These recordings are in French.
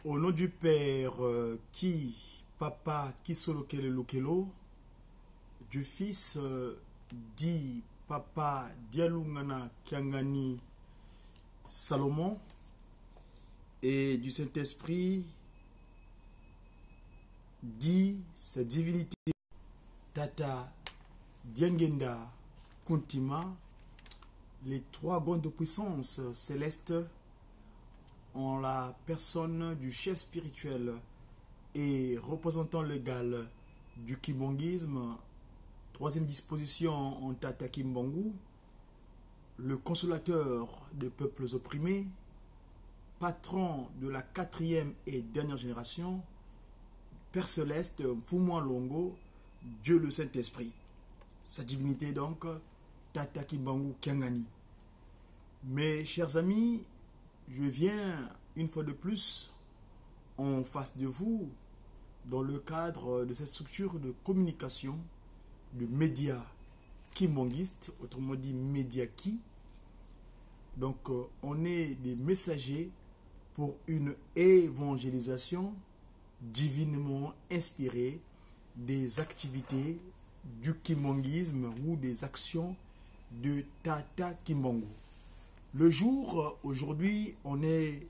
Au nom du Père qui, Papa, qui solokele lokelo, du Fils dit Papa Dialungana Kiangani Salomon, et du Saint-Esprit dit sa divinité Tata Diangenda Kuntima, les trois grandes de puissance céleste en la personne du chef spirituel et représentant légal du kimbongisme, troisième disposition en Tata Kimbongu, le consolateur des peuples opprimés, patron de la quatrième et dernière génération, Père Céleste, Fumwa Longo, Dieu le Saint-Esprit. Sa divinité donc, Tata Kimbongu Kiangani. Mes chers amis, je viens une fois de plus en face de vous dans le cadre de cette structure de communication de médias kimbongistes, autrement dit médias qui. Donc on est des messagers pour une évangélisation divinement inspirée des activités du kimbongisme ou des actions de Tata Kimbongu. Le jour, aujourd'hui, on est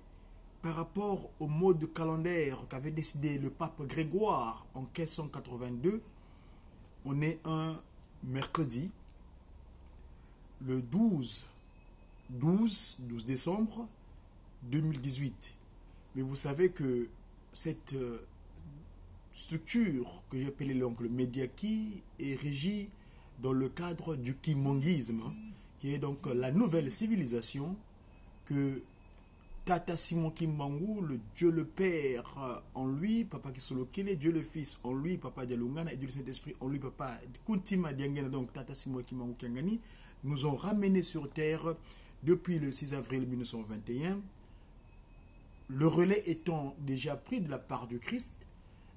par rapport au mode calendaire qu'avait décidé le pape Grégoire en 1582, on est un mercredi, le 12 décembre 2018. Mais vous savez que cette structure que j'ai appelée donc le Mediaki est régie dans le cadre du kimbongisme, qui est donc la nouvelle civilisation que Tata Simon Kimbangu, le Dieu le Père en lui, Papa Kisolokele, Dieu le Fils en lui, Papa Dialungana, et Dieu le Saint-Esprit en lui, Papa Kuntima Diangena, donc Tata Simon Kimbangu Kiangani, nous ont ramenés sur terre depuis le 6 avril 1921. Le relais étant déjà pris de la part du Christ,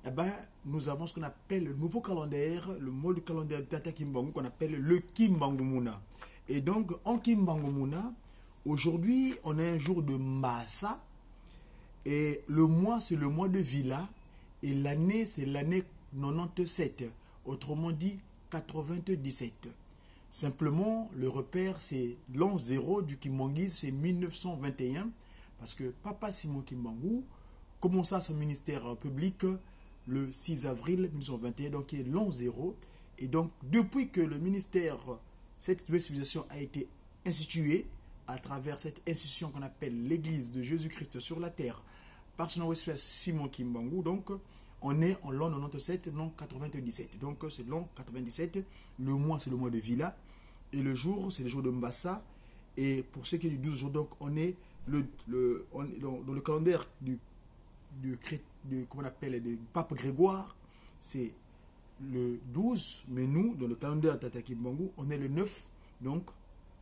eh ben, nous avons ce qu'on appelle le nouveau calendaire, le mode calendaire de Tata Kimbangu, qu'on appelle le Kimbangu Muna. Et donc, en Kimbangu Muna, aujourd'hui, on a un jour de Massa, et le mois, c'est le mois de Vila, et l'année, c'est l'année 97, autrement dit 97. Simplement, le repère, c'est l'an 0 du kimbongisme, c'est 1921, parce que Papa Simon Kimbangu commença son ministère public le 6 avril 1921, donc qui est l'an 0. Et donc, depuis que le ministère, cette nouvelle civilisation a été instituée à travers cette institution qu'on appelle l'Église de Jésus-Christ sur la terre, par son nom Simon Kimbangu, donc on est en l'an 97, l'an 97. Donc c'est l'an 97, le mois c'est le mois de Vila, et le jour c'est le jour de Mbassa. Et pour ceux qui sont du 12 jours, donc on est dans le calendaire comment on appelle, du pape Grégoire, c'est le 12, mais nous, dans le calendrier Tata Kimbongu, on est le 9, donc,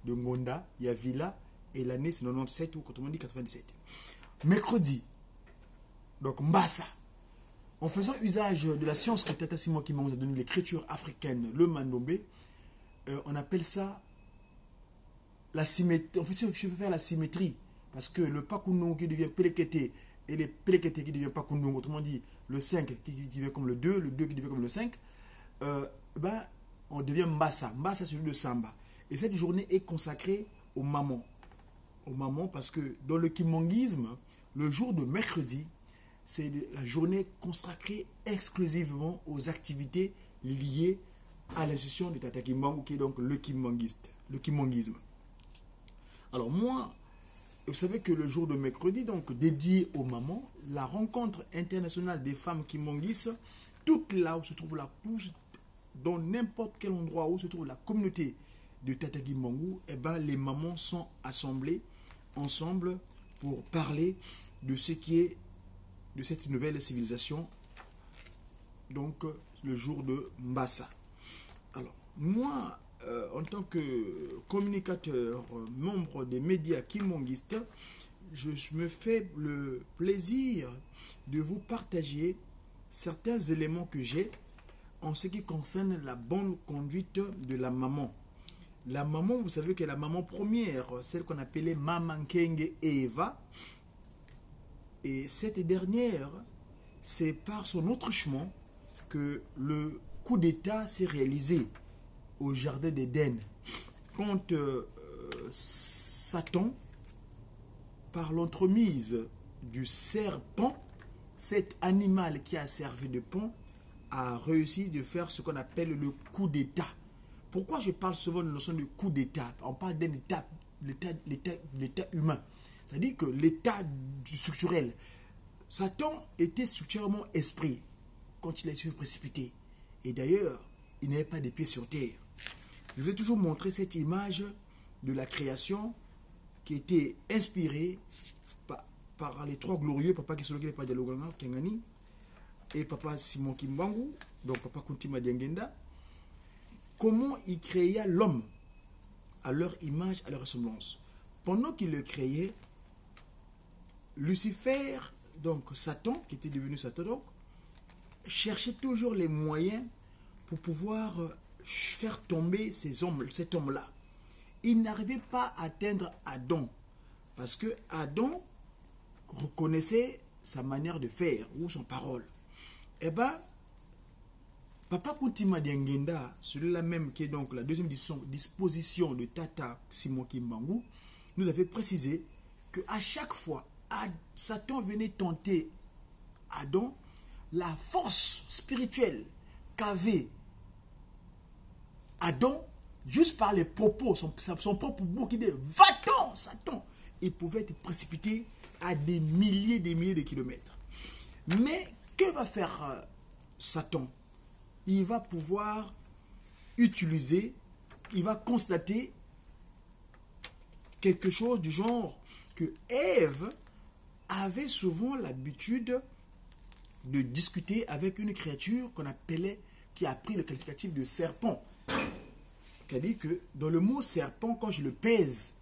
de Ngonda, il y a Vila, et l'année c'est 97 ou quand on dit 97. Mercredi, donc Mbassa, en faisant usage de la science que Tata Simon Kimbangu a donné, l'écriture africaine, le Mandombe, on appelle ça la symétrie. En fait, je veux faire la symétrie, parce que le Pakuno qui devient Pelekete, et les Pelekete qui devient Pakuno, autrement dit, le 5 qui devient comme le 2 qui devient comme le 5, ben, on devient Mbassa. Mbassa, c'est celui de Samba. Et cette journée est consacrée aux mamans. Aux mamans, parce que dans le kimbongisme, le jour de mercredi, c'est la journée consacrée exclusivement aux activités liées à l'institution de Tata Kimbangu, qui est donc le kimbongisme. Alors moi, vous savez que le jour de mercredi, donc dédié aux mamans, la rencontre internationale des femmes kimbongistes, toutes là où se trouve la pousse, dans n'importe quel endroit où se trouve la communauté de Tata Kimbongu, eh ben, les mamans sont assemblées ensemble pour parler de ce qui est de cette nouvelle civilisation, donc le jour de Mbassa. Alors, moi, en tant que communicateur, membre des médias kimbongistes, je me fais le plaisir de vous partager certains éléments que j'ai en ce qui concerne la bonne conduite de la maman. La maman, vous savez que la maman première, celle qu'on appelait Maman Kenge Eva, Et cette dernière, c'est par son autre chemin que le coup d'État s'est réalisé au jardin d'Éden. Quand Satan, par l'entremise du serpent, cet animal qui a servi de pont, a réussi de faire ce qu'on appelle le coup d'État. Pourquoi je parle souvent de la notion de coup d'État? On parle d'un état, l'état humain. C'est-à-dire que l'état structurel. Satan était structurellement esprit quand il a été précipité. Et d'ailleurs, il n'avait pas de pieds sur terre. Je vais toujours montrer cette image de la création qui était inspirée par les trois glorieux, Papa Kisologele Padjaloganga Kengani et Papa Simon Kimbangu, donc Papa Kuntima Diangenda. Comment il créa l'homme à leur image, à leur ressemblance. Pendant qu'il le créait, Lucifer, donc Satan, qui était devenu Satan, donc, cherchait toujours les moyens pour pouvoir faire tomber cet homme-là. Il n'arrivait pas à atteindre Adam, parce que Adam reconnaissait sa manière de faire ou son parole. Eh bien, Papa Kuntima Diangenda, celui-là même qui est donc la deuxième disposition de Tata Simon Kimbangu, nous avait précisé qu'à chaque fois, Satan venait tenter Adam, la force spirituelle qu'avait Adam, juste par les propos, son propre mot qui dit « Va-t'en, Satan !» il pouvait être précipité à des milliers de kilomètres. Mais que va faire Satan? Il va pouvoir utiliser, il va constater quelque chose du genre que Ève avait souvent l'habitude de discuter avec une créature qu'on appelait, qui a pris le qualificatif de serpent. C'est-à-dire que dans le mot serpent, quand je le pèse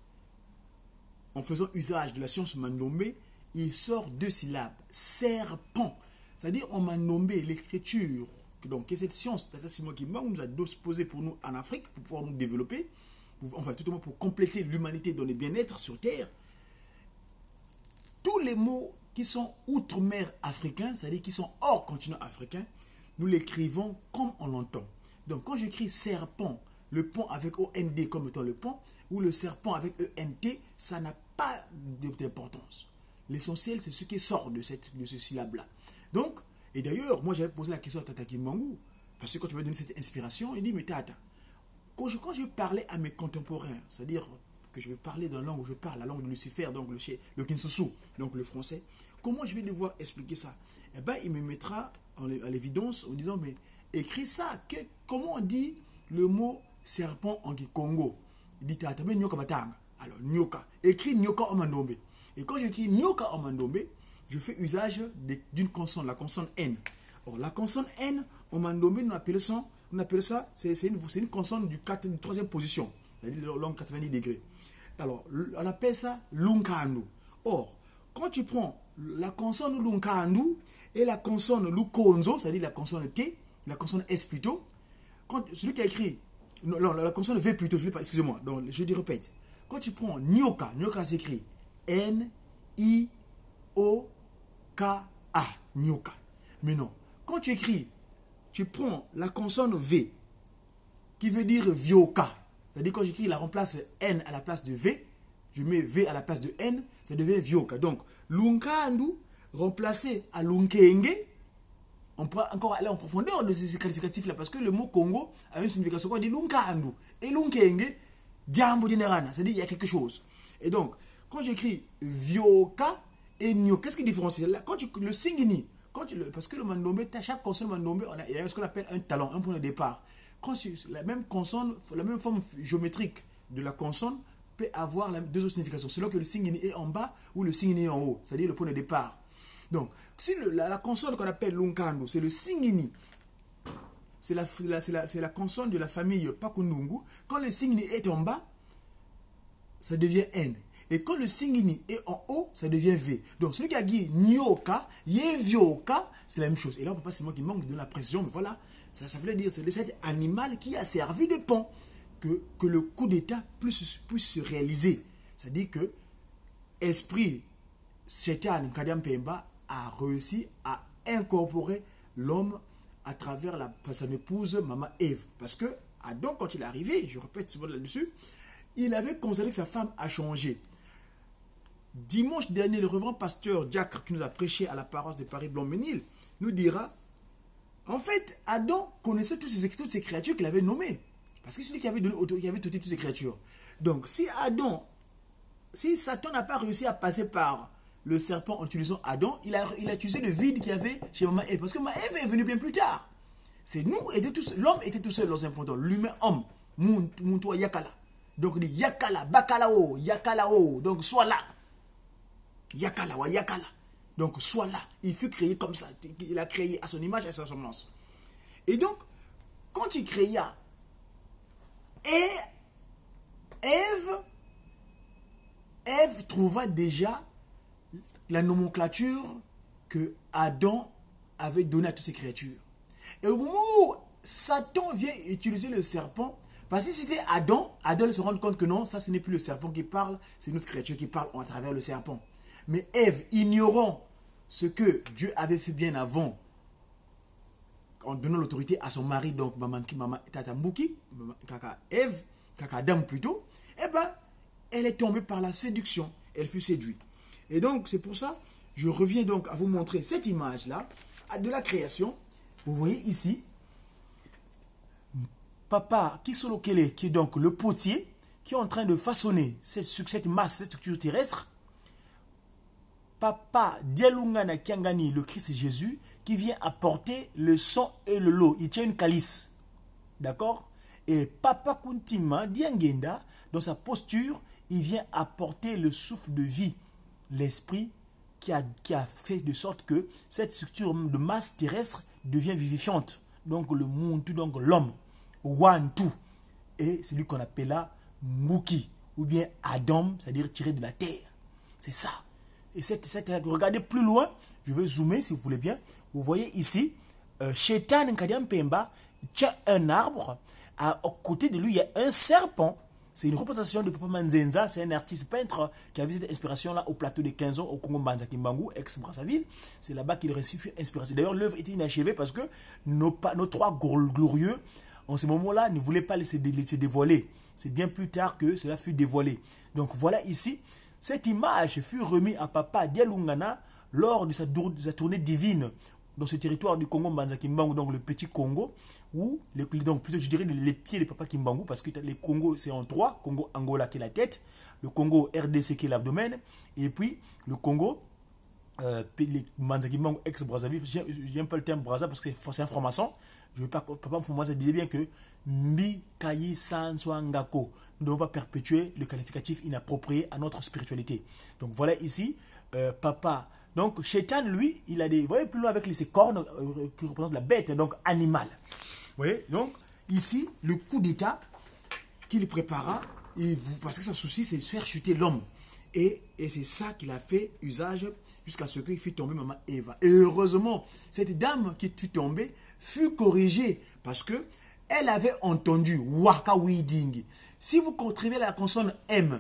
en faisant usage de la science mandomé, il sort 2 syllabes. Serpent. C'est-à-dire on m'a nommé l'écriture. Donc, cette science, Tata Simon Kimbangu nous a disposé pour nous en Afrique, pour pouvoir nous développer, enfin, tout au moins pour compléter l'humanité dans le bien-être sur Terre. Tous les mots qui sont outre-mer africains, c'est-à-dire qui sont hors continent africain, nous l'écrivons comme on l'entend. Donc, quand j'écris serpent, le pont avec OND comme étant le pont, ou le serpent avec ENT, ça n'a pas d'importance. L'essentiel, c'est ce qui sort de ce syllabe-là. Donc, et d'ailleurs, moi j'avais posé la question à Tata Kimbangu, parce que quand tu m'as donné cette inspiration, il dit, mais Tata, quand je parlais à mes contemporains, c'est-à-dire que je vais parler dans la langue où je parle, la langue de Lucifer, donc le Kinsusu, donc le français, comment je vais devoir expliquer ça? Eh bien, il me mettra à l'évidence en disant, mais écris ça, comment on dit le mot serpent en Congo? Il dit, Tata, mais Nyoka Batanga. Alors, Nyoka, écris Nyoka en Mandombe. Et quand j'écris Nyoka en Mandombe, je fais usage d'une consonne, la consonne N. Or, la consonne N, en Mandombe, on appelle ça, c'est une consonne du 3e position, c'est-à-dire langue 90 degrés. Alors, on appelle ça Lunkandu. Or, quand tu prends la consonne Lunkandu et la consonne Lukonzo, c'est-à-dire la consonne T, la consonne S plutôt, quand celui qui a écrit, non, la consonne V plutôt, excusez-moi, donc je dis répète. Quand tu prends Nyoka, Nyoka s'écrit N-I-O-K-A, Nyoka. Mais non, quand tu écris, tu prends la consonne V, qui veut dire Vioka. C'est-à-dire quand j'écris, la remplace N à la place de V, je mets V à la place de N, ça devient Vioka. Donc, Lunkandu, remplacé à Lunkenge, on peut encore aller en profondeur de ces qualificatifs-là, parce que le mot Congo a une signification, quoi, dit Lunkandu. Et Lunkenge, Djambo Dinerana, c'est-à-dire il y a quelque chose. Et donc, quand j'écris Vioka et Nyo, qu'est-ce qui différencie? Là, quand le Singini, parce que le Mandombe, chaque consonne Mandombe, il y a ce qu'on appelle un talon, un point de départ. Quand la même consonne, la même forme géométrique de la consonne peut avoir deux autres significations, selon que le Singini est en bas ou le Singini est en haut, c'est-à-dire le point de départ. Donc, si la consonne qu'on appelle Lunkandu, c'est le Singini, c'est la consonne de la famille Pakundungu. Quand le Singini est en bas, ça devient N. Et quand le Singini est en haut, ça devient V. Donc celui qui a dit Nyoka, Yevioka, c'est la même chose. Et là, Papa Simon qui manque de la précision, mais voilà, ça veut dire c'est cet animal qui a servi de pont que le coup d'État puisse se réaliser. C'est-à-dire que esprit Chetan Nkadiam Pemba a réussi à incorporer l'homme à travers son épouse, Maman Ève. Parce que Adam, quand il est arrivé, je répète souvent là-dessus, il avait considéré que sa femme a changé. Dimanche dernier, le révérend pasteur Diacre, qui nous a prêché à la paroisse de Paris-Blanc-Ménil, nous dira, en fait, Adam connaissait toutes ces créatures qu'il avait nommées. Parce que c'est lui qui avait donné autorité, qui avait toutes ces créatures. Donc, si Satan n'a pas réussi à passer par le serpent en utilisant Adam, il a utilisé le vide qu'il y avait chez Maman Ève. Parce que Maman Ève est venue bien plus tard. C'est nous, l'homme était tout seul dans un point. L'humain homme, Mountoua Yakala. Donc il dit Yakala, Bakalao, Yakalao. Donc sois là. Yakala wa Yakala. Donc sois là. Il fut créé comme ça. Il a créé à son image et à sa semblance. Et donc, quand il créa Ève trouva déjà la nomenclature que Adam avait donnée à toutes ces créatures. Et au moment où Satan vient utiliser le serpent, parce que si c'était Adam se rend compte que non, ça ce n'est plus le serpent qui parle, c'est notre créature qui parle à travers le serpent. Mais Ève, ignorant ce que Dieu avait fait bien avant, en donnant l'autorité à son mari, donc Maman Tata Mbuki, Kaka Ève, Kaka Adam plutôt, eh ben, elle est tombée par la séduction, elle fut séduite. Et donc, c'est pour ça, je reviens donc à vous montrer cette image-là, de la création. Vous voyez ici, Papa Kisolokele, qui est donc le potier, qui est en train de façonner cette masse, cette structure terrestre. Papa Dialungana Kiangani, le Christ Jésus, qui vient apporter le sang et le lot. Il tient une calice. D'accord? Et Papa Kuntima Diangenda, dans sa posture, il vient apporter le souffle de vie, l'esprit qui a fait de sorte que cette structure de masse terrestre devient vivifiante. Donc le monde, donc l'homme, Wantu. Et c'est lui qu'on appelle là Muki, ou bien Adam, c'est-à-dire tiré de la terre. C'est ça. Et regardez plus loin, je vais zoomer si vous voulez bien. Vous voyez ici, Chetan Nkadiam Pemba tient un arbre. À côté de lui, il y a un serpent. C'est une représentation de Papa Manzenza, c'est un artiste peintre qui a vu cette inspiration-là au plateau de 15 ans au Congo Mbanza Kimbangu, ex-Brazzaville. C'est là-bas qu'il a reçu inspiration. D'ailleurs, l'œuvre était inachevée parce que nos trois glorieux, en ce moment-là, ne voulaient pas laisser dévoiler. C'est bien plus tard que cela fut dévoilé. Donc voilà ici, cette image fut remise à Papa Dialungana lors de sa tournée divine dans ce territoire du Congo Mbanza Kimbangu, donc le petit Congo, où, donc plutôt je dirais les pieds de Papa Kimbangu, parce que les Congo c'est en trois, Congo Angola qui est la tête, le Congo RDC qui est l'abdomen, et puis le Congo, les Mbanza Kimbangu ex-Brazzaville, j'aime pas le terme Brazza parce que c'est un franc-maçon, je ne veux pas, Papa Mfoumaza disait bien que Mbi Kayi Sanswangako, nous ne devons pas perpétuer le qualificatif inapproprié à notre spiritualité. Donc voilà ici, Papa. Donc, Chetan, lui, il a des... Vous voyez plus loin avec ses cornes qui représentent la bête, donc animal. Vous voyez, donc, ici, le coup d'état qu'il prépara, parce que son souci, c'est de faire chuter l'homme. Et c'est ça qu'il a fait usage jusqu'à ce qu'il fit tomber Maman Eva. Et heureusement, cette dame qui fut tombée fut corrigée parce que elle avait entendu Waka Widing. Si vous contribuez à la consonne M,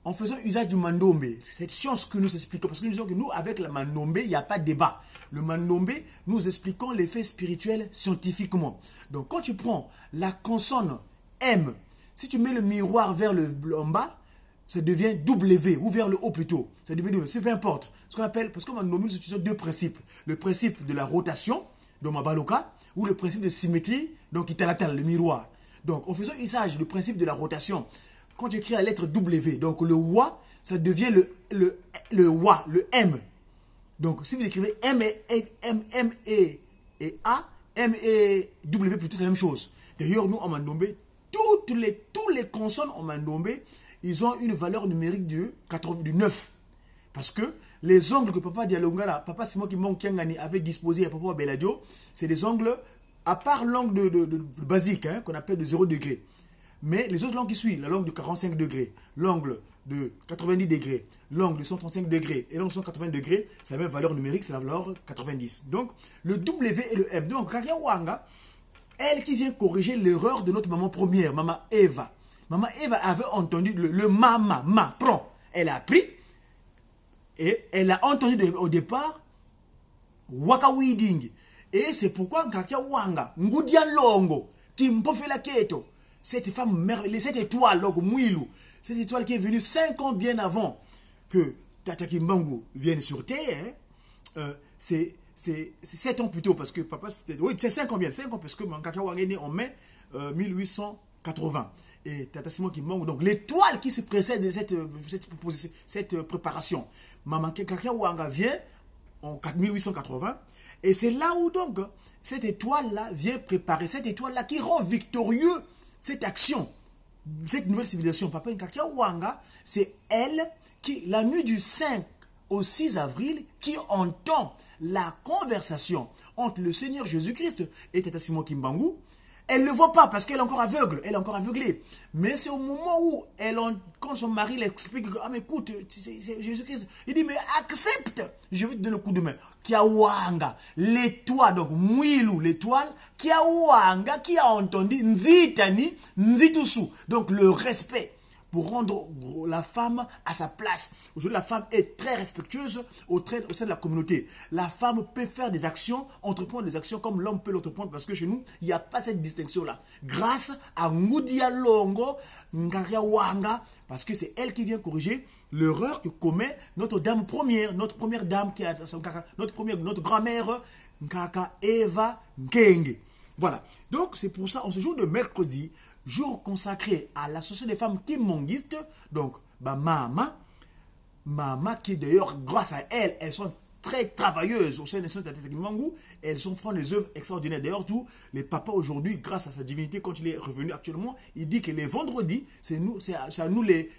en faisant usage du mandombe, cette science que nous expliquons, parce que nous disons que nous, avec le mandombe, il n'y a pas de débat. Le mandombe, nous expliquons l'effet spirituel scientifiquement. Donc, quand tu prends la consonne M, si tu mets le miroir vers le en bas, ça devient W, ou vers le haut plutôt. Ça devient W, c'est peu importe. Ce qu'on appelle, parce que mandombe, nous utilisons deux principes. Le principe de la rotation, dans ma baloka, ou le principe de symétrie, donc italatal, le miroir. Donc, en faisant usage du principe de la rotation, quand tu écris la lettre W, donc le WA, ça devient le WA, le M. Donc, si vous écrivez M et A, M et W, plutôt c'est la même chose. D'ailleurs, nous, en mandombe, tous les consonnes en mandombe, ils ont une valeur numérique du 9. Parce que les ongles que Papa Dialungana, Papa Simon Kiangani avait disposé à Papa Beladio, c'est des ongles, à part l'angle de basique, hein, qu'on appelle de 0 degré. Mais les autres langues qui suivent, la langue de 45 degrés, l'angle de 90 degrés, l'angle de 135 degrés et l'angle de 180 degrés, c'est la même valeur numérique, c'est la valeur 90. Donc, le W et le M. Donc, Kakia Wanga, elle qui vient corriger l'erreur de notre maman première, Maman Eva. Maman Eva avait entendu le mama, ma, prend. Elle a pris Et elle a entendu au départ Waka Weeding. Et c'est pourquoi Nkakia Wanga, Ngudia Longo, Kimpofela Keto, cette femme merveilleuse, cette étoile, donc Mouilou, cette étoile qui est venue 5 ans bien avant que Tata Kimbangu vienne sur Terre, c'est 7 ans plus tôt, parce que papa, c'était. Oui, c'est 5 ans bien, 5 ans, parce que Nkakia Wanga est né en mai 1880. Et Tata Simon Kimbangu, donc l'étoile qui se précède de cette préparation. Maman Nkakia Wanga vient en 1880. Et c'est là où donc cette étoile-là vient préparer, cette étoile-là qui rend victorieux cette action, cette nouvelle civilisation. Papa Nkakia Wanga, c'est elle qui, la nuit du 5 au 6 avril, qui entend la conversation entre le Seigneur Jésus-Christ et Tata Simon Kimbangu. Elle ne le voit pas parce qu'elle est encore aveugle, elle est encore aveuglée. Mais c'est au moment où quand son mari l'explique, ah mais écoute, c'est Jésus-Christ, il dit mais accepte, je vais te donner un coup de main. Kiawanga, l'étoile, donc Mouilou, l'étoile, Kiawanga, qui a entendu Nzitani, Nzitusu, donc le respect. Pour rendre la femme à sa place. Aujourd'hui, la femme est très respectueuse au sein de la communauté. La femme peut faire des actions, entreprendre des actions comme l'homme peut l'entreprendre parce que chez nous, il n'y a pas cette distinction-là. Grâce à Ngudia Longo, Nkakia Wanga, parce que c'est elle qui vient corriger l'erreur que commet notre dame première, notre première dame qui a notre grand-mère, Nkaka Eva Nkenge. Voilà. Donc, c'est pour ça, en ce jour de mercredi, jour consacré à l'association des femmes kimbanguistes, donc Mama qui d'ailleurs, grâce à elle, elles sont très travailleuses au sein des Tata Kimbangu, elles font des œuvres extraordinaires. D'ailleurs, tous les papas aujourd'hui, grâce à sa divinité, quand il est revenu actuellement, il dit que les vendredis, c'est à nous les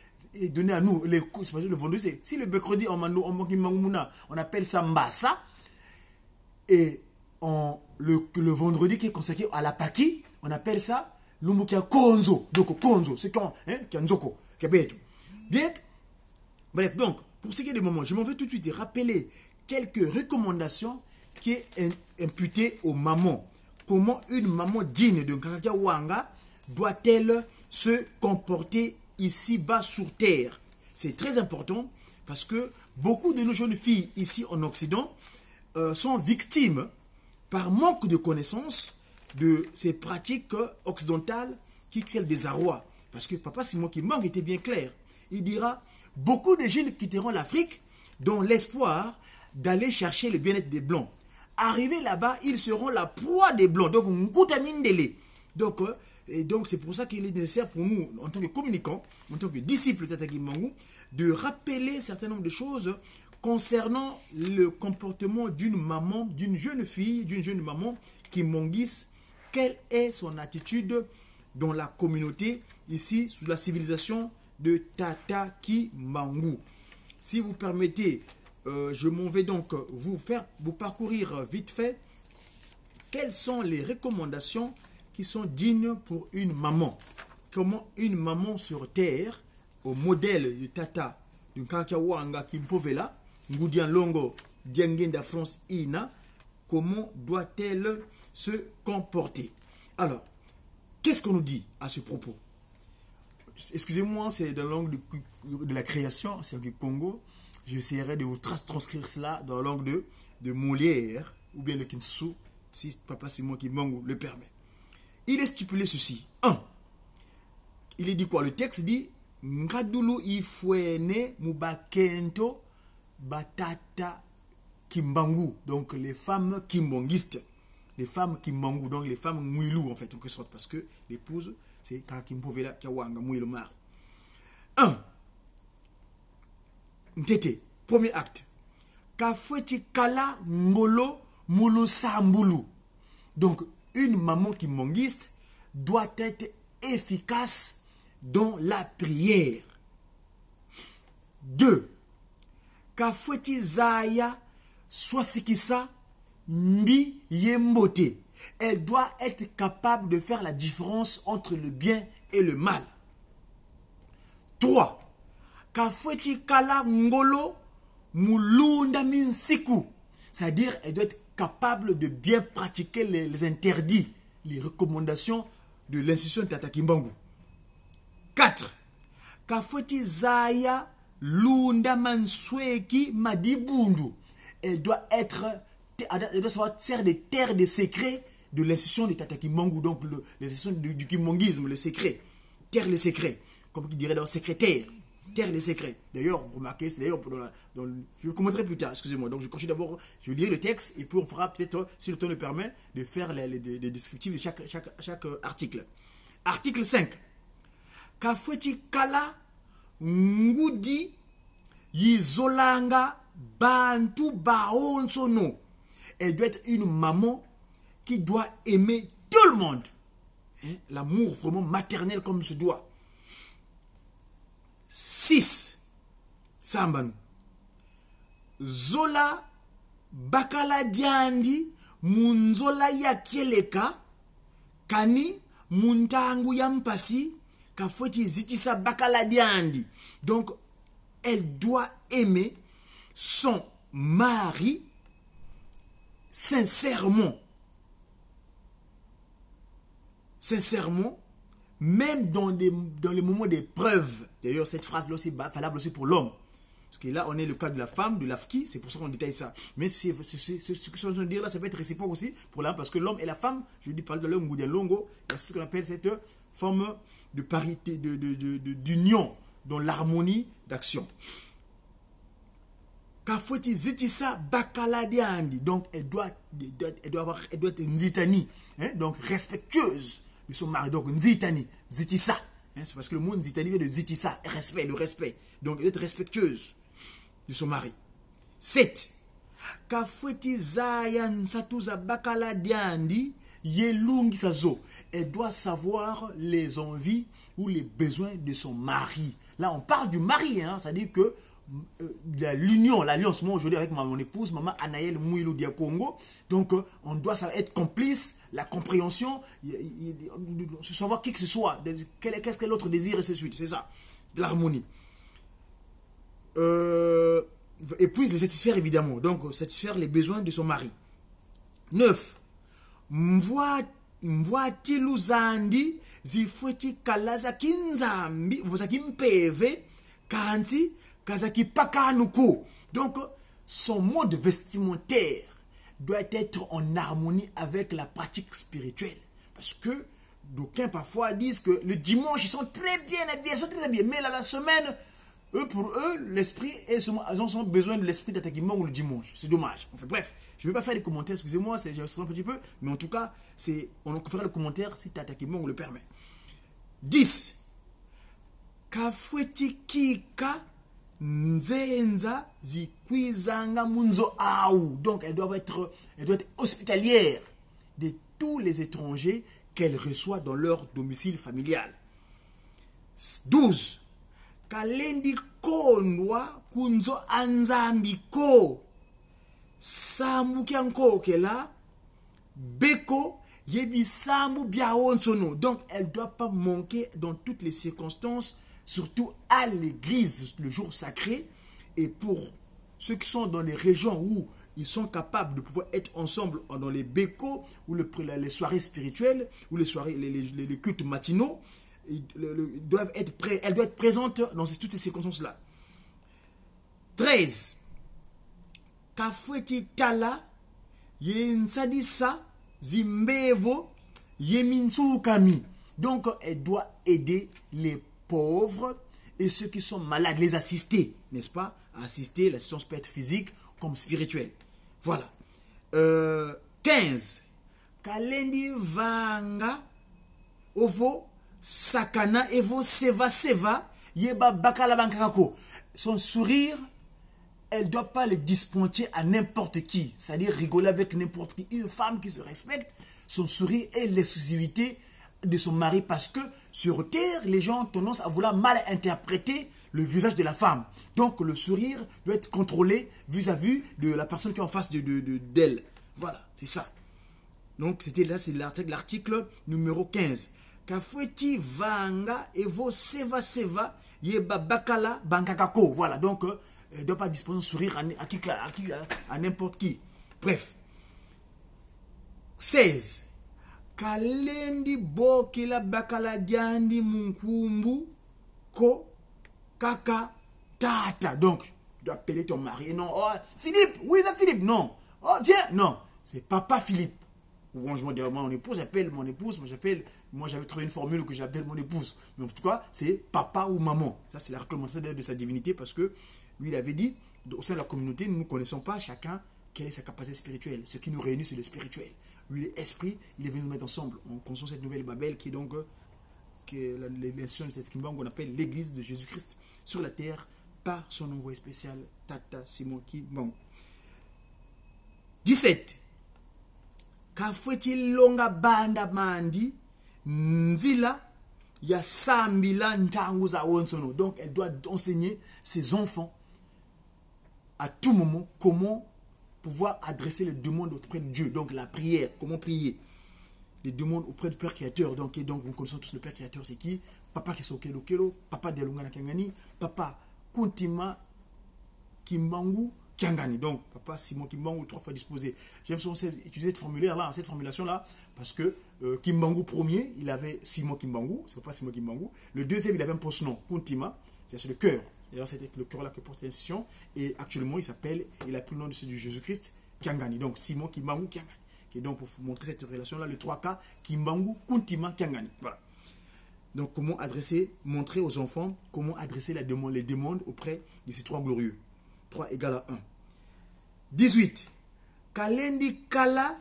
donner à nous, le vendredi, si le mercredi en Kimbangumuna, on appelle ça Mbassa, et le vendredi qui est consacré à la Paki, on appelle ça Lumbukia Konzo, donc Konzo, c'est quand, Kanzoko, Kabeto. Bien, bref, donc, pour ce qui est des moments, je m'en vais tout de suite rappeler quelques recommandations qui est imputées aux mamans. Comment une maman digne de Nkakia Wanga doit-elle se comporter ici-bas sur terre? C'est très important parce que beaucoup de nos jeunes filles ici en Occident sont victimes par manque de connaissances de ces pratiques occidentales qui créent le désarroi. Parce que Papa Simon Kimbangu était bien clair. Il dira, beaucoup de jeunes quitteront l'Afrique dans l'espoir d'aller chercher le bien-être des Blancs. Arrivés là-bas, ils seront la proie des Blancs. Donc, on coûte à mine délai. Donc, c'est pour ça qu'il est nécessaire pour nous, en tant que communicants, en tant que disciples de Tata Kimbangu, de rappeler un certain nombre de choses concernant le comportement d'une maman, d'une jeune fille, d'une jeune maman kimbanguiste. Quelle est son attitude dans la communauté, ici, sous la civilisation de Tata Kimbangu? Si vous permettez, je m'en vais donc vous parcourir vite fait quelles sont les recommandations qui sont dignes pour une maman. Comment une maman sur terre, au modèle de Tata, de Nkakia Wanga Kimpovela, Ngudian Longo, Diangenda France Ina, comment doit-elle se comporter? Alors, qu'est-ce qu'on nous dit à ce propos? Excusez-moi, c'est dans la langue de la création, c'est du Congo. J'essaierai de vous transcrire cela dans la langue de Molière ou bien le Kinsusu, si Papa Simon Kimbangu le permet. Il est stipulé ceci. 1. Il est dit quoi? Le texte dit Ngadulu ifwene mubakento batata Kimbangu. Donc les femmes kimbanguistes. Les femmes Kimbangu, donc les femmes Mouilou en fait, en quelque sorte, parce que l'épouse, c'est Kakimpovela Kiawanga, Mouilou mari. 1. Ntete, premier acte. Kafweti kala ngolo mulu sambulu. Donc, une maman kimbanguiste doit être efficace dans la prière. 2. Kafweti zaya swasikisa mbi yembote. Elle doit être capable de faire la différence entre le bien et le mal. 3. Kafweti kala ngolo mulunda minsiku. C'est-à-dire, elle doit être capable de bien pratiquer les interdits, les recommandations de l'institution de Tata Kimbangu. 4. Kafweti zaya Lunda Mansweki Madibundu. Elle doit savoir faire des terres de secrets de l'institution de Tata Kimbangu, donc l'institution du Kimbanguisme, le secret. Terre les secrets. Comme qui dirait dans secrétaire. Terre les secrets. D'ailleurs, vous remarquez, c'est d'ailleurs, je le commenterai plus tard, excusez-moi. Donc je continue d'abord, je vais lire le texte et puis on fera peut-être, si le temps le permet, de faire les descriptifs de chaque article. Article 5. Kafweti Kala Ngudi Yizolanga Bantu Baonsono. Elle doit être une maman qui doit aimer tout le monde. Hein? L'amour vraiment maternel comme se doit. 6. Samban. Zola Bakala Diandi Munzola Yakieleka Kani Muntangu Yampasi Kafweti Zitisa Bakala Diandi. Donc, elle doit aimer son mari sincèrement. Sincèrement, même dans les moments d'épreuve. D'ailleurs, cette phrase-là aussi est valable aussi pour l'homme. Parce que là, on est le cas de la femme, de l'afki, c'est pour ça qu'on détaille ça. Mais ce que je suis en train de dire là, ça peut être réciproque aussi pour l'homme, parce que l'homme et la femme, je dis par de l'homme ou de longo, c'est ce qu'on appelle cette forme de parité, d'union, dans l'harmonie d'action. Kafweti Zitisa Bakaladiandi. Donc, elle doit être Nzitani, hein, donc respectueuse de son mari. Donc, Nzitani, Zitisa. Hein, c'est parce que le mot Nzitani vient de Zitisa, respect, le respect. Donc, elle doit être respectueuse de son mari. 7. Kafweti Zayan Satuza Bakaladiandi Yelungi Sazo. Elle doit savoir les envies ou les besoins de son mari. Là, on parle du mari, hein, c'est-à-dire que l'alliance, moi aujourd'hui avec mon épouse, maman Anaël Mouilou Dia Congo. Donc, on doit être complice, la compréhension, savoir qui que ce soit, qu'est-ce que l'autre désire et ainsi de suite. C'est ça, de l'harmonie. Et puis, le satisfaire évidemment. Donc, satisfaire les besoins de son mari. 9. Mvoatiluzandi zifweti kalaza kinzambi vosaki mpeve kanti kazaki pakanuko. Donc son mode vestimentaire doit être en harmonie avec la pratique spirituelle, parce que d'aucuns parfois disent que le dimanche ils sont très bien habillés, mais là la semaine pour eux l'esprit ils ont besoin de l'esprit d'attaquement ou le dimanche. C'est dommage. Enfin bref, je ne vais pas faire des commentaires, excusez-moi, j'ai un petit peu, mais en tout cas on fera le commentaire si t'attaquement on le permet. 10. Kafweti kika nzenza zikwizanga munzo aou. Donc elle doit être hospitalière de tous les étrangers qu'elle reçoit dans leur domicile familial. 12. Kalendi kondwa kunzo anzambiko sambukianko kela beko yebi sambu biaonsono. Donc elle ne doit pas manquer dans toutes les circonstances, surtout à l'église le jour sacré. Et pour ceux qui sont dans les régions où ils sont capables de pouvoir être ensemble dans les bécos ou les soirées spirituelles ou les soirées, les cultes matinaux, elle doit être présente dans toutes ces circonstances-là. 13. Kafweti kala yensadisa zimbevo yeminsukami. Donc elle doit aider les pauvres et ceux qui sont malades, les assister, n'est-ce pas? Assister, l'assistance peut être physique comme spirituelle. Voilà. 15. Kalendi vanga ovo sakana evo seva yeba bakala bankako. Son sourire, elle ne doit pas le disponcher à n'importe qui, c'est-à-dire rigoler avec n'importe qui. Une femme qui se respecte, son sourire est l'exclusivité de son mari, parce que sur terre, les gens ont tendance à vouloir mal interpréter le visage de la femme. Donc le sourire doit être contrôlé vis-à-vis de la personne qui est en face d'elle. Voilà, c'est ça. Donc c'était là, c'est l'article numéro 15. Kafweti vanga evo seva yeba bakala bankakako. Voilà, donc elle ne doit pas disposer de sourire à n'importe qui. Bref. 16. Kalendi bokila bakala diandi munkumbu ko kaka Tata. Donc, tu dois appeler ton mari. Non, oh, Philippe, où est Philippe? Non. Oh, viens. Non, c'est papa Philippe. Ou quand je dis à mon épouse, j'appelle mon épouse. Moi, j'avais trouvé une formule que j'appelle mon épouse. Mais en tout cas, c'est papa ou maman. Ça, c'est la recommandation de sa divinité parce que lui, il avait dit, au sein de la communauté, nous ne connaissons pas chacun quelle est sa capacité spirituelle. Ce qui nous réunit, c'est le spirituel. Lui, l'esprit, il est venu nous mettre ensemble. On construit cette nouvelle Babel qui est donc l'institution de cette Kimbangu qu'on appelle l'église de Jésus-Christ sur la terre par son envoyé spécial, Tata Simon Kimbangu. 17. Kafweti longa banda mandi nzila ya sambila ntangu za wonsono. Donc elle doit enseigner ses enfants à tout moment comment pouvoir adresser les demandes auprès de Dieu. Donc la prière, comment prier. Les demandes auprès du Père Créateur. Donc nous connaissons tous le Père Créateur, c'est qui? Papa Kisokelo Kelo, Papa Delungana Kangani, Papa Kuntima Kimbangu Kiangani. Donc, Papa Simon Kimbangu, 3 fois disposé. J'aime souvent utiliser cette formulaire-là, cette formulation-là, parce que Kimbangu premier, il avait Simon Kimbangu, c'est Papa Simon Kimbangu. Le deuxième, il avait un post-nom, Kuntima, c'est le cœur. D'ailleurs, c'était le cœur-là que porte l'institution. Et actuellement, il a pris le nom de celui de Jésus-Christ, Kiangani. Donc, Simon Kimbangu Kiangani. Et donc, pour vous montrer cette relation-là, le 3K, Kimbangu, Kuntima, Kiangani. Voilà. Donc, comment adresser, montrer aux enfants comment adresser les demandes auprès de ces 3 glorieux. 3 égale à 1. 18. Kalendi Kala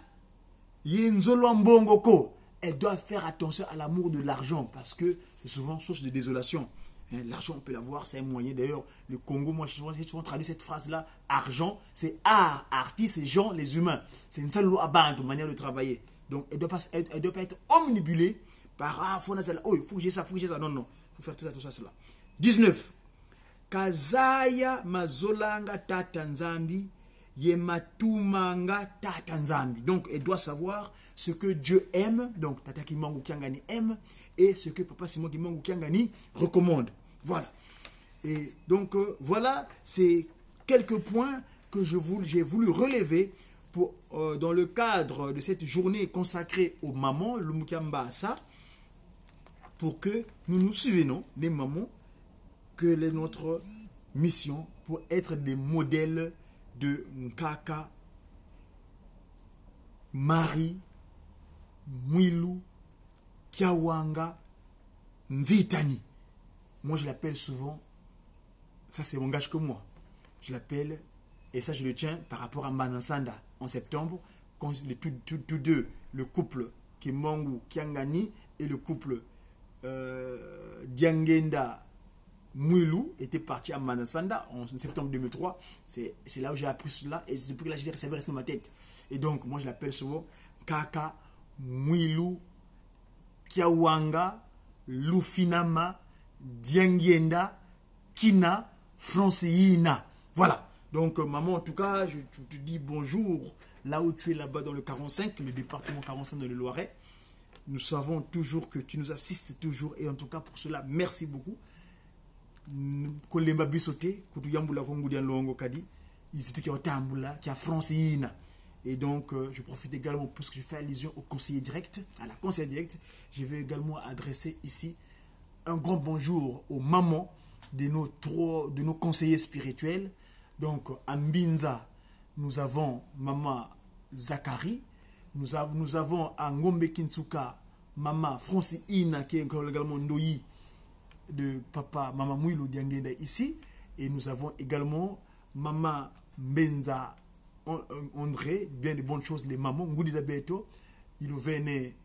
Yenzolo Mbongoko. Elle doit faire attention à l'amour de l'argent parce que c'est souvent source de désolation. L'argent, on peut l'avoir, c'est un moyen. D'ailleurs, le Congo, moi, j'ai souvent traduit cette phrase-là. Argent, c'est art, artiste, c'est gens, les humains. C'est une seule loi à une manière de travailler. Donc, elle ne doit pas être omnibulée par il faut que j'ai ça, Non, non. Il faut faire tout ça, cela. 19. Kazaya mazolanga tata nzambi yematumanga tata nzambi. Donc, elle doit savoir ce que Dieu aime. Donc, Tata Kimbangu Kiangani aime. Et ce que Papa Simon Kimbangu Kiangani recommande. Voilà. Et donc, voilà, c'est quelques points que j'ai voulu relever pour, dans le cadre de cette journée consacrée aux mamans, le Mukambasa, pour que nous nous souvenons, les mamans, que notre mission pour être des modèles de Nkaka, Marie, Mwilu, Kiawanga, Nzitani. Moi, je l'appelle souvent, ça c'est mon gage que moi, je l'appelle, et ça je le tiens par rapport à Manansanda en septembre, quand tous deux, le couple Kimbangu Kiangani et le couple Diangenda Mwilu étaient partis à Manansanda en septembre 2003. C'est là où j'ai appris cela et depuis là, je l'ai ça va rester dans ma tête. Et donc, moi je l'appelle souvent Kaka, Mwilu, Kiawanga, Lufinama, Diangenda, Kina, Francina. Voilà. Donc, maman, en tout cas, je te dis bonjour là où tu es là-bas dans le 45, le département 45 de le Loiret. Nous savons toujours que tu nous assistes toujours et en tout cas pour cela, merci beaucoup. Kolemba bisote, kutuyambula kongudia longo kadi, ici qui otambula, qui a Francina. Et donc, je profite également, puisque je fais allusion au conseiller direct, à la conseillère directe, je vais également adresser ici un grand bonjour aux mamans de nos conseillers spirituels. Donc, à Mbinza, nous avons Maman Zakari, nous avons à Ngombe Kintsuka, Maman Francina, qui est également Ndoyi de Papa Maman Mwilu Diangenda ici. Et nous avons également Maman Benza André, bien de bonnes choses, les mamans, Ngoudizabeto, il venait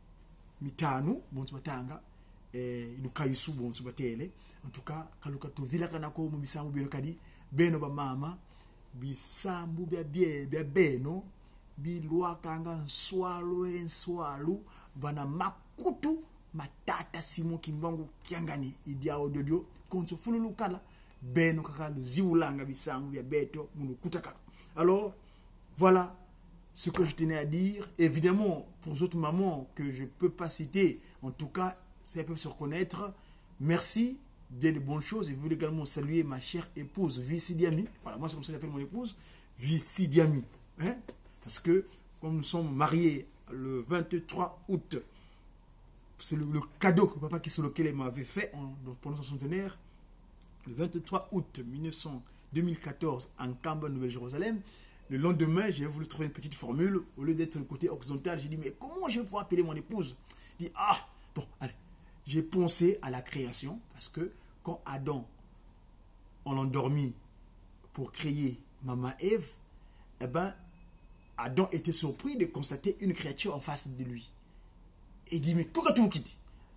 mitanu, bon subatanga, et il kaisu bon subatele. En tout cas, kaluka to villa kanako mubisambu bino kadi, beno ba mama, bisambu bia beno, bi lwa kanga swalo, vana makutu, matata Simon Kimbangu Kiangani, idia ododio, konso fululu kala, beno kaka lu ziulanga bisambu bia beto, munu kutaka. Alors, voilà ce que je tenais à dire. Évidemment, pour les autres mamans que je ne peux pas citer, en tout cas, si elles peuvent se reconnaître, merci, bien de bonnes choses. Et je veux également saluer ma chère épouse, Vici Diami. Voilà, moi c'est comme ça que j'appelle mon épouse, Vici Diami. Hein? Parce que, comme nous sommes mariés le 23 août, c'est le cadeau que papa Kisolokele m'avait fait pendant son centenaire. le 23 août 2014 en Kamba, Nouvelle-Jérusalem. Le lendemain, j'ai voulu trouver une petite formule. Au lieu d'être côté horizontal, j'ai dit, mais comment je vais pouvoir appeler mon épouse? Je dis, ah, bon, allez. J'ai pensé à la création, parce que quand Adam, on l'endormit pour créer Maman Ève, eh ben, Adam était surpris de constater une créature en face de lui. Et il dit, mais pourquoi tu dit?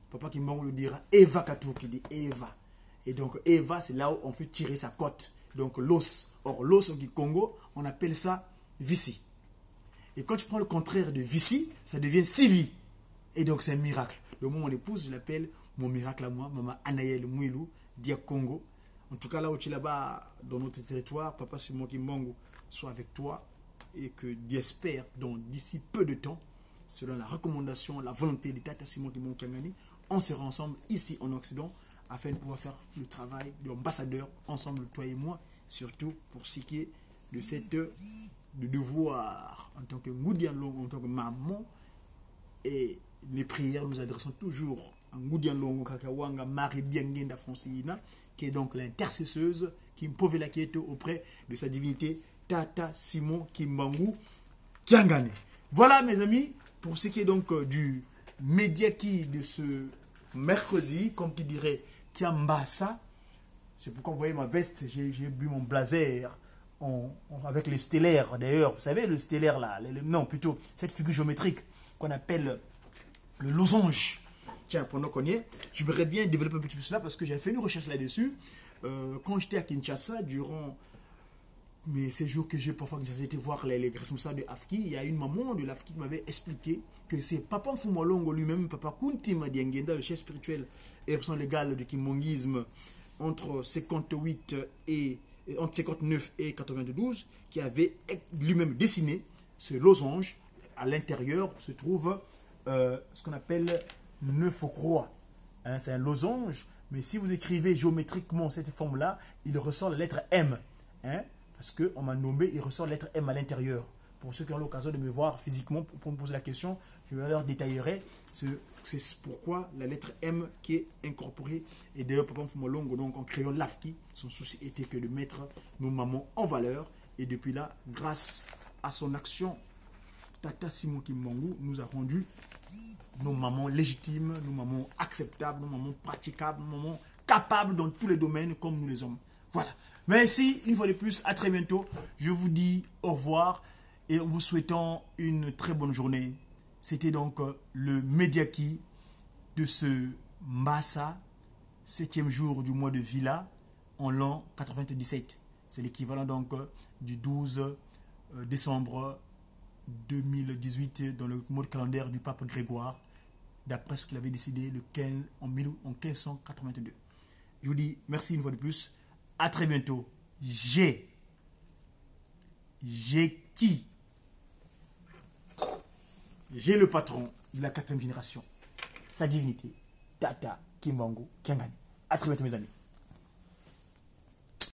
Papa qui m'en le dira, Eva qui dit, Eva. Et donc, Eva, c'est là où on fait tirer sa côte. Donc, l'os. Or, l'os au Congo, on appelle ça vici. Et quand tu prends le contraire de vici, ça devient civi. Et donc, c'est un miracle. Donc, moi, mon épouse, je l'appelle mon miracle à moi, Maman Anaël Mouilou, Dia Congo. En tout cas, là où tu es là-bas, dans notre territoire, Papa Simon Kimbangu soit avec toi et que Dieu espère, d'ici peu de temps, selon la recommandation, la volonté de Tata Simon Kimbangu Kangani, on sera ensemble ici en Occident afin de pouvoir faire le travail d'ambassadeur ensemble, toi et moi, surtout pour ce qui est de cette de devoir en tant que Ngoudian-Longo, en tant que maman. Et les prières, nous adressons toujours à Ngoudian-Longo Kakawanga Marie Diangenda Francina, qui est donc l'intercesseuse qui me pose la question auprès de sa divinité Tata Simon Kimbangu Kiangane. Voilà mes amis, pour ce qui est donc du Médiaki de ce mercredi, comme qui dirait Kiambassa. C'est pourquoi vous voyez ma veste, j'ai bu mon blazer avec le stellaire d'ailleurs. Vous savez le stellaire là, non plutôt cette figure géométrique qu'on appelle le losange. Tiens, pendant qu'on y est, je voudrais bien développer un petit peu cela parce que j'ai fait une recherche là-dessus. Quand j'étais à Kinshasa, durant mes séjours que j'ai parfois, j'ai été voir les responsables de AFKI, il y a une maman de l'AFKI qui m'avait expliqué que c'est Papa Mfumolongo lui-même, Papa Kunti Madiangenda, le chef spirituel et représentant légal du kimbongisme entre 59 et 92, qui avait lui-même dessiné ce losange. À l'intérieur se trouve ce qu'on appelle 9 croix. Hein, c'est un losange, mais si vous écrivez géométriquement cette forme-là, il ressort la lettre M. Hein, parce qu'on m'a nommé, il ressort la lettre M à l'intérieur. Pour ceux qui ont l'occasion de me voir physiquement pour me poser la question, je leur détaillerai. C'est pourquoi la lettre M qui est incorporée. Et d'ailleurs, Papa Mfumolongo, donc en créant l'AFKI, son souci était que de mettre nos mamans en valeur. Et depuis là, grâce à son action, Tata Simon Kimbangu nous a rendu nos mamans légitimes, nos mamans acceptables, nos mamans praticables, nos mamans capables dans tous les domaines comme nous les hommes. Voilà. Merci une fois de plus, à très bientôt. Je vous dis au revoir et en vous souhaitant une très bonne journée. C'était donc le Médiaki de ce Mbassa, 7e jour du mois de Vila, en l'an 97. C'est l'équivalent donc du 12 décembre 2018 dans le mode calendaire du pape Grégoire, d'après ce qu'il avait décidé en 1582. Je vous dis merci une fois de plus. À très bientôt. J'ai qui? J'ai le patron de la 4e génération, sa divinité, Tata Kimbangu Kiangani. À très bientôt mes amis.